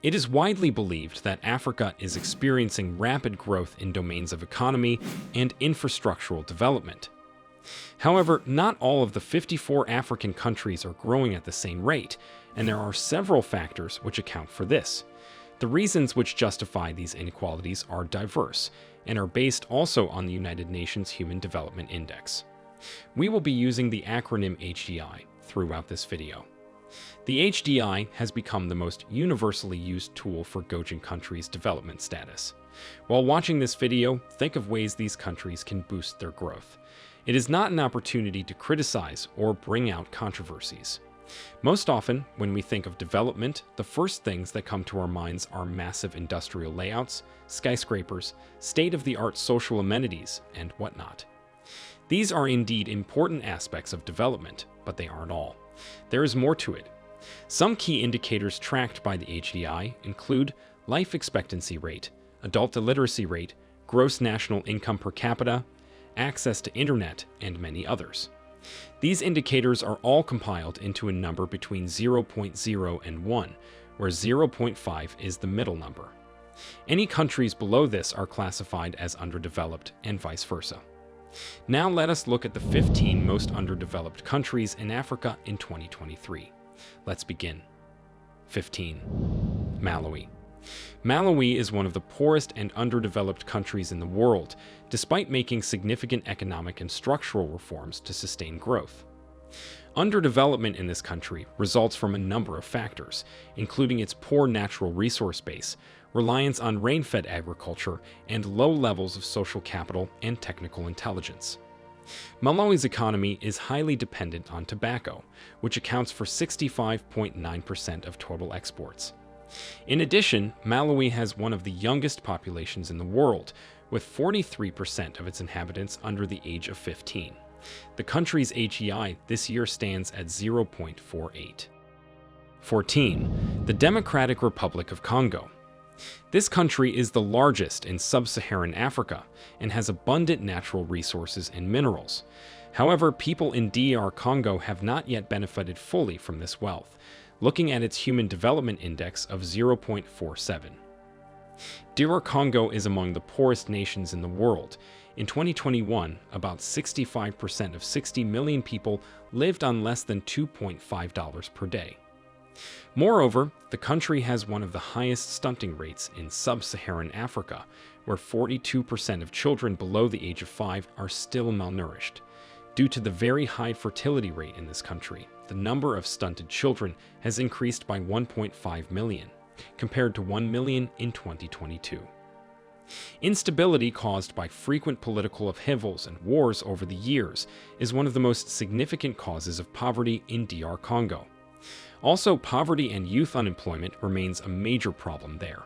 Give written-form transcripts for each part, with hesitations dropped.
It is widely believed that Africa is experiencing rapid growth in domains of economy and infrastructural development. However, not all of the 54 African countries are growing at the same rate, and there are several factors which account for this. The reasons which justify these inequalities are diverse, and are based also on the United Nations Human Development Index. We will be using the acronym HDI throughout this video. The HDI has become the most universally used tool for gauging countries' development status. While watching this video, think of ways these countries can boost their growth. It is not an opportunity to criticize or bring out controversies. Most often, when we think of development, the first things that come to our minds are massive industrial layouts, skyscrapers, state-of-the-art social amenities, and whatnot. These are indeed important aspects of development, but they aren't all. There is more to it. Some key indicators tracked by the HDI include life expectancy rate, adult illiteracy rate, gross national income per capita, access to internet, and many others. These indicators are all compiled into a number between 0.0 and 1, where 0.5 is the middle number. Any countries below this are classified as underdeveloped, and vice versa. Now let us look at the 15 most underdeveloped countries in Africa in 2023. Let's begin. 15. Malawi. Malawi is one of the poorest and underdeveloped countries in the world, despite making significant economic and structural reforms to sustain growth. Underdevelopment in this country results from a number of factors, including its poor natural resource base, reliance on rain-fed agriculture, and low levels of social capital and technical intelligence. Malawi's economy is highly dependent on tobacco, which accounts for 65.9% of total exports. In addition, Malawi has one of the youngest populations in the world, with 43% of its inhabitants under the age of 15. The country's HEI this year stands at 0.48. 14. The Democratic Republic of Congo. This country is the largest in sub-Saharan Africa and has abundant natural resources and minerals. However, people in DR Congo have not yet benefited fully from this wealth, looking at its Human Development Index of 0.47. DR Congo is among the poorest nations in the world. In 2021, about 65% of 60 million people lived on less than $2.5 per day. Moreover, the country has one of the highest stunting rates in sub-Saharan Africa, where 42% of children below the age of 5 are still malnourished. Due to the very high fertility rate in this country, the number of stunted children has increased by 1.5 million, compared to 1 million in 2022. Instability caused by frequent political upheavals and wars over the years is one of the most significant causes of poverty in DR Congo. Also, poverty and youth unemployment remains a major problem there.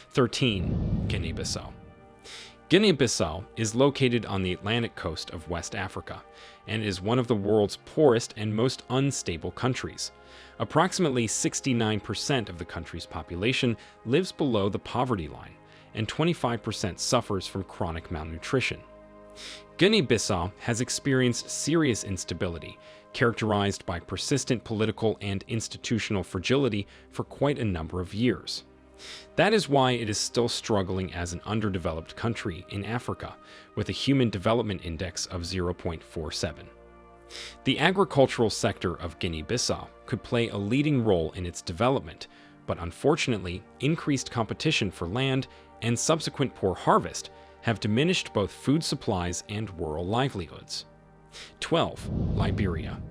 13. GuineaBissau. GuineaBissau is located on the Atlantic coast of West Africa and is one of the world's poorest and most unstable countries. Approximately 69% of the country's population lives below the poverty line, and 25% suffers from chronic malnutrition. Guinea-Bissau has experienced serious instability, characterized by persistent political and institutional fragility for quite a number of years. That is why it is still struggling as an underdeveloped country in Africa, with a Human Development Index of 0.47. The agricultural sector of Guinea-Bissau could play a leading role in its development, but unfortunately, increased competition for land and subsequent poor harvest have diminished both food supplies and rural livelihoods. 12. Liberia.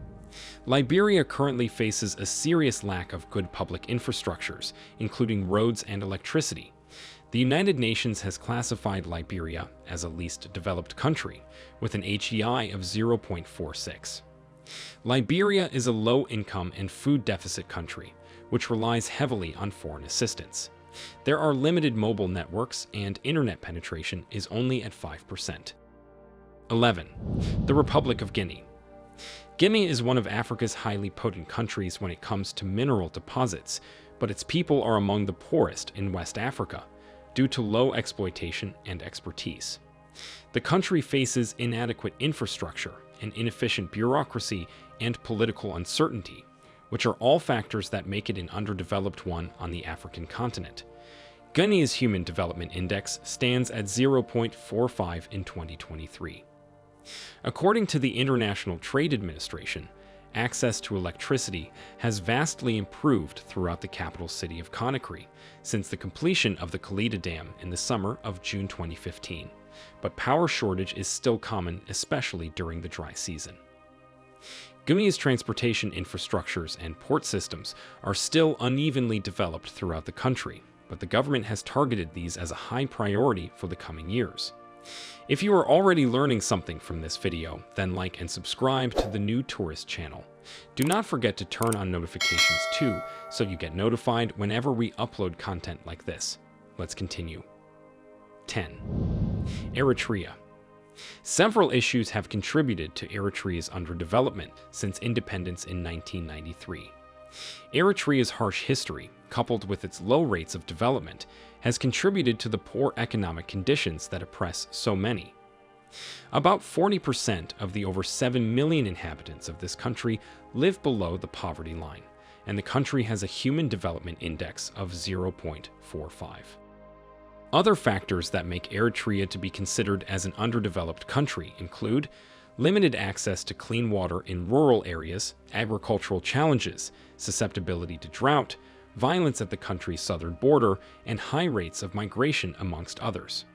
Liberia currently faces a serious lack of good public infrastructures, including roads and electricity. The United Nations has classified Liberia as a least developed country, with an HEI of 0.46. Liberia is a low-income and food deficit country, which relies heavily on foreign assistance. There are limited mobile networks, and internet penetration is only at 5%. 11. The Republic of Guinea. Guinea is one of Africa's highly potent countries when it comes to mineral deposits, but its people are among the poorest in West Africa, due to low exploitation and expertise. The country faces inadequate infrastructure, an inefficient bureaucracy, and political uncertainty, which are all factors that make it an underdeveloped one on the African continent. Guinea's Human Development Index stands at 0.45 in 2023. According to the International Trade Administration, access to electricity has vastly improved throughout the capital city of Conakry since the completion of the Kalida Dam in the summer of June 2015, but power shortage is still common, especially during the dry season. Guinea's transportation infrastructures and port systems are still unevenly developed throughout the country, but the government has targeted these as a high priority for the coming years. If you are already learning something from this video, then like and subscribe to the New Tourist channel. Do not forget to turn on notifications too, so you get notified whenever we upload content like this. Let's continue. 10. Eritrea. Several issues have contributed to Eritrea's underdevelopment since independence in 1993. Eritrea's harsh history, coupled with its low rates of development, has contributed to the poor economic conditions that oppress so many. About 40% of the over 7 million inhabitants of this country live below the poverty line, and the country has a Human Development Index of 0.45. Other factors that make Eritrea to be considered as an underdeveloped country include limited access to clean water in rural areas, agricultural challenges, susceptibility to drought, violence at the country's southern border, and high rates of migration, amongst others.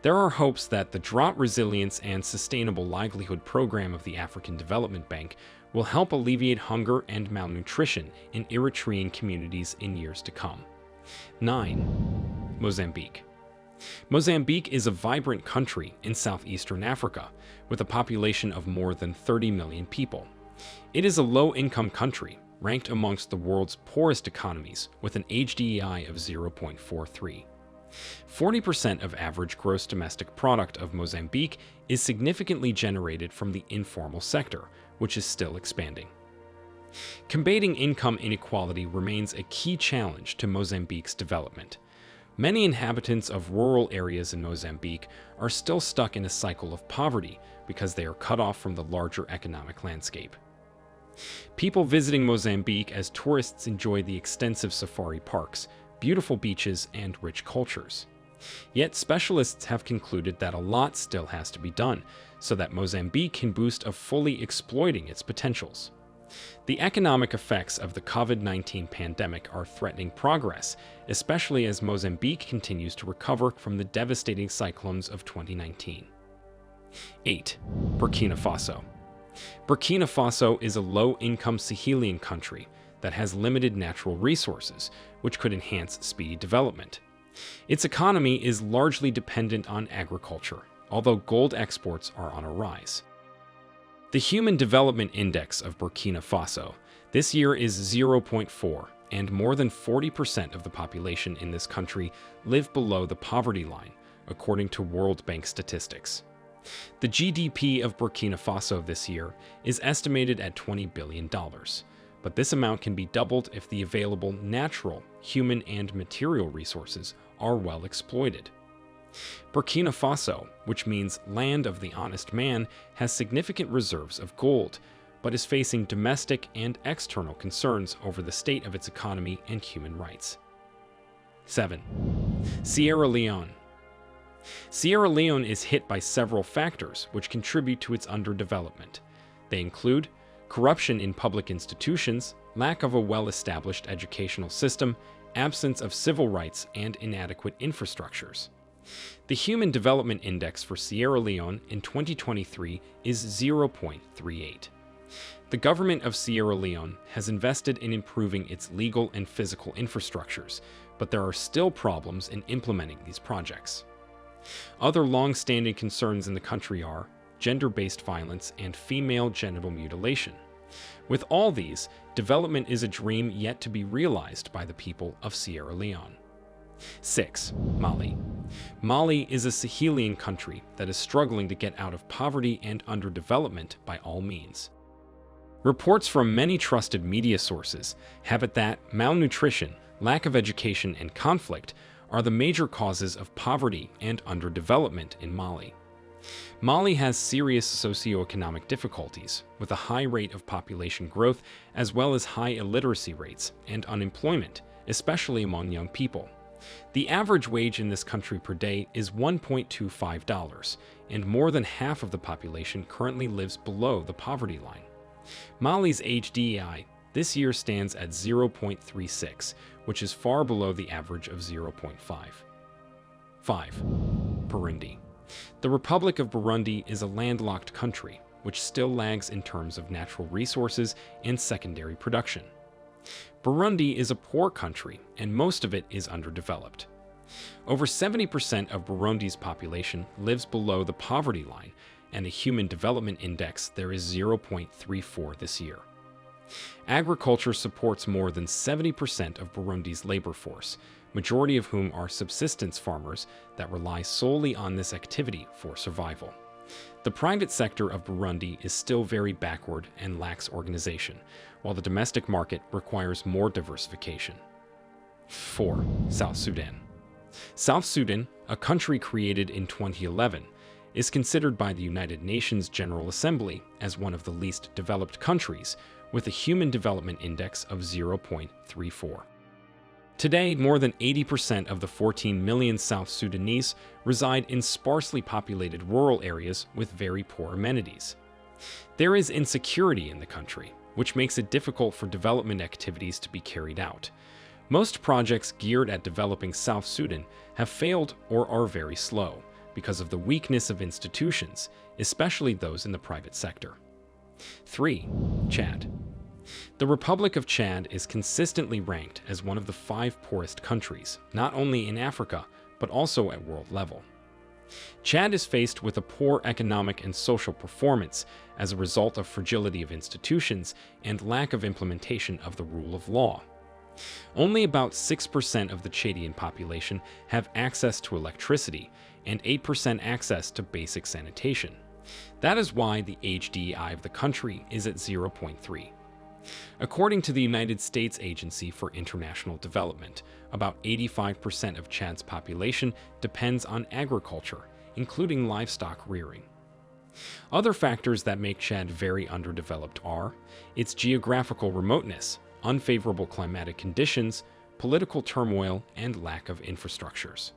There are hopes that the Drought Resilience and Sustainable Livelihood Program of the African Development Bank will help alleviate hunger and malnutrition in Eritrean communities in years to come. 9. Mozambique. Mozambique is a vibrant country in southeastern Africa, with a population of more than 30 million people. It is a low-income country, ranked amongst the world's poorest economies, with an HDI of 0.43. 40% of average gross domestic product of Mozambique is significantly generated from the informal sector, which is still expanding. Combating income inequality remains a key challenge to Mozambique's development. Many inhabitants of rural areas in Mozambique are still stuck in a cycle of poverty because they are cut off from the larger economic landscape. People visiting Mozambique as tourists enjoy the extensive safari parks, beautiful beaches, and rich cultures. Yet specialists have concluded that a lot still has to be done so that Mozambique can boast of fully exploiting its potentials. The economic effects of the COVID-19 pandemic are threatening progress, especially as Mozambique continues to recover from the devastating cyclones of 2019. 8. Burkina Faso. Burkina Faso is a low-income Sahelian country that has limited natural resources, which could enhance speedy development. Its economy is largely dependent on agriculture, although gold exports are on a rise. The Human Development Index of Burkina Faso this year is 0.4, and more than 40% of the population in this country live below the poverty line, according to World Bank statistics. The GDP of Burkina Faso this year is estimated at $20 billion, but this amount can be doubled if the available natural, human, and material resources are well exploited. Burkina Faso, which means land of the honest man, has significant reserves of gold, but is facing domestic and external concerns over the state of its economy and human rights. 7. Sierra Leone. Sierra Leone is hit by several factors which contribute to its underdevelopment. They include corruption in public institutions, lack of a well-established educational system, absence of civil rights, and inadequate infrastructures. The Human Development Index for Sierra Leone in 2023 is 0.38. The government of Sierra Leone has invested in improving its legal and physical infrastructures, but there are still problems in implementing these projects. Other long-standing concerns in the country are gender-based violence and female genital mutilation. With all these, development is a dream yet to be realized by the people of Sierra Leone. 6. Mali. Mali is a Sahelian country that is struggling to get out of poverty and underdevelopment by all means. Reports from many trusted media sources have it that malnutrition, lack of education, and conflict are the major causes of poverty and underdevelopment in Mali. Mali has serious socioeconomic difficulties, with a high rate of population growth as well as high illiteracy rates and unemployment, especially among young people. The average wage in this country per day is $1.25, and more than half of the population currently lives below the poverty line. Mali's HDI this year stands at 0.36, which is far below the average of 0.5. 5. Burundi. The Republic of Burundi is a landlocked country, which still lags in terms of natural resources and secondary production. Burundi is a poor country, and most of it is underdeveloped. Over 70% of Burundi's population lives below the poverty line, and a Human Development Index there is 0.34 this year. Agriculture supports more than 70% of Burundi's labor force, majority of whom are subsistence farmers that rely solely on this activity for survival. The private sector of Burundi is still very backward and lacks organization, while the domestic market requires more diversification. 4. South Sudan. South Sudan, a country created in 2011, is considered by the United Nations General Assembly as one of the least developed countries, with a Human Development Index of 0.34. Today, more than 80% of the 14 million South Sudanese reside in sparsely populated rural areas with very poor amenities. There is insecurity in the country, which makes it difficult for development activities to be carried out. Most projects geared at developing South Sudan have failed or are very slow because of the weakness of institutions, especially those in the private sector. 3. Chad. The Republic of Chad is consistently ranked as one of the 5 poorest countries, not only in Africa, but also at world level. Chad is faced with a poor economic and social performance as a result of fragility of institutions and lack of implementation of the rule of law. Only about 6% of the Chadian population have access to electricity and 8% access to basic sanitation. That is why the HDI of the country is at 0.3. According to the United States Agency for International Development, about 85% of Chad's population depends on agriculture, including livestock rearing. Other factors that make Chad very underdeveloped are its geographical remoteness, unfavorable climatic conditions, political turmoil, and lack of infrastructures.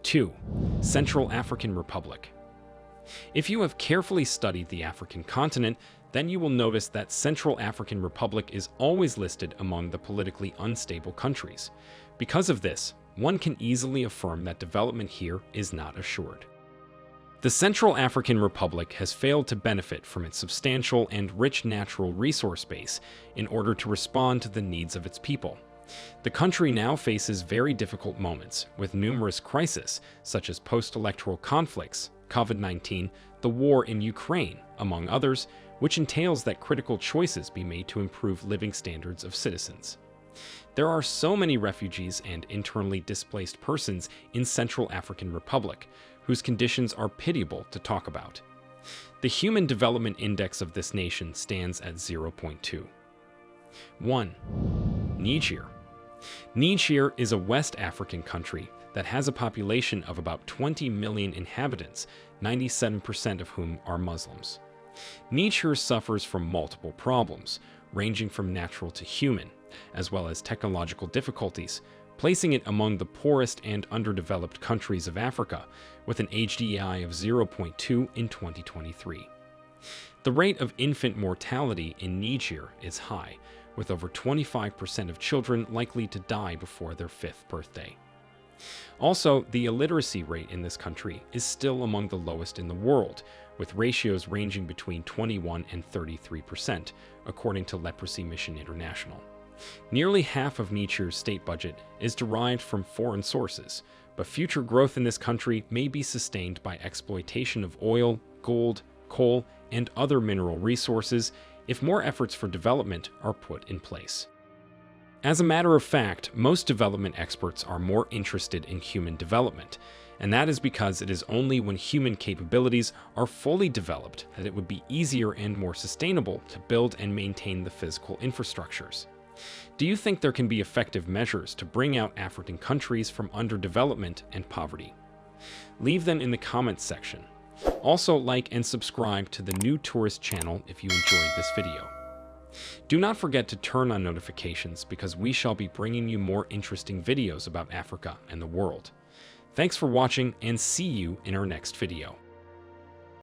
2. Central African Republic. If you have carefully studied the African continent, then you will notice that Central African Republic is always listed among the politically unstable countries. Because of this, one can easily affirm that development here is not assured. The Central African Republic has failed to benefit from its substantial and rich natural resource base in order to respond to the needs of its people. The country now faces very difficult moments, with numerous crises, such as post-electoral conflicts, COVID-19, the war in Ukraine, among others, which entails that critical choices be made to improve living standards of citizens. There are so many refugees and internally displaced persons in Central African Republic, whose conditions are pitiable to talk about. The Human Development Index of this nation stands at 0.2. 1. Niger. Niger is a West African country that has a population of about 20 million inhabitants, 97% of whom are Muslims. Niger suffers from multiple problems, ranging from natural to human, as well as technological difficulties, placing it among the poorest and underdeveloped countries of Africa, with an HDI of 0.2 in 2023. The rate of infant mortality in Niger is high, with over 25% of children likely to die before their 5th birthday. Also, the illiteracy rate in this country is still among the lowest in the world, with ratios ranging between 21 and 33%, according to Leprosy Mission International. Nearly half of Niger's state budget is derived from foreign sources, but future growth in this country may be sustained by exploitation of oil, gold, coal, and other mineral resources if more efforts for development are put in place. As a matter of fact, most development experts are more interested in human development, and that is because it is only when human capabilities are fully developed that it would be easier and more sustainable to build and maintain the physical infrastructures. Do you think there can be effective measures to bring out African countries from underdevelopment and poverty? Leave them in the comments section. Also, like and subscribe to the New Tourist channel if you enjoyed this video. Do not forget to turn on notifications because we shall be bringing you more interesting videos about Africa and the world. Thanks for watching and see you in our next video.